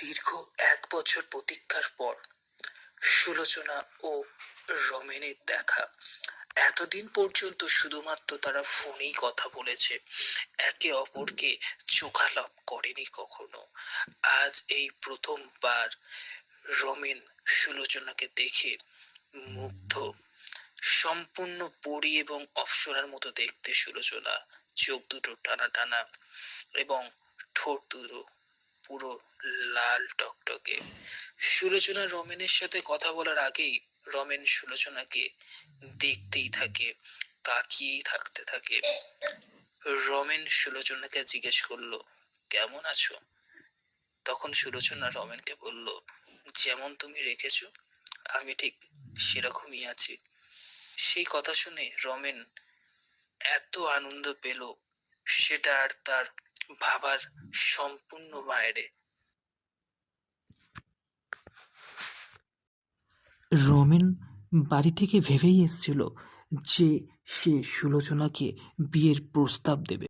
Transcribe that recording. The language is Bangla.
দীর্ঘ 1 বছর প্রতীক্ষার পর সুলোচনা ও রমেনের দেখা। এতদিন পর্যন্ত শুধুমাত্র তারা ফোনেই কথা বলেছে, একে অপরকে চোখালাপ করেনি কখনো। আজ এই প্রথমবার রমেন সুলোচনাকে দেখে মুগ্ধ। সম্পূর্ণ পরী এবং অপ্সরার মতো দেখতে সুলোচনা, চোখ দুটো টানা টানা এবং ঠোঁট দুটো পুরো লাল টকটকে। সুলোচনা রমেনের সাথে কথা বলার আগেই রমেন সুলোচনাকে দেখতেই থাকে, তাকিয়েই থাকতে থাকে। রমেন সুলোচনাকে জিজ্ঞেস করলো, কেমন আছো? তখন সুলোচনা রমেনকে বলল, যেমন তুমি রেখেছো আমি ঠিক সেরকমই আছি। সেই কথা শুনে রমেন এত আনন্দ পেল, সেটা আর তার ভাবার সম্পূর্ণ বাইরে। রমেন বাড়ি থেকে ভেবেই এসেছিল যে সে সুলোচনাকে বিয়ের প্রস্তাব দেবে।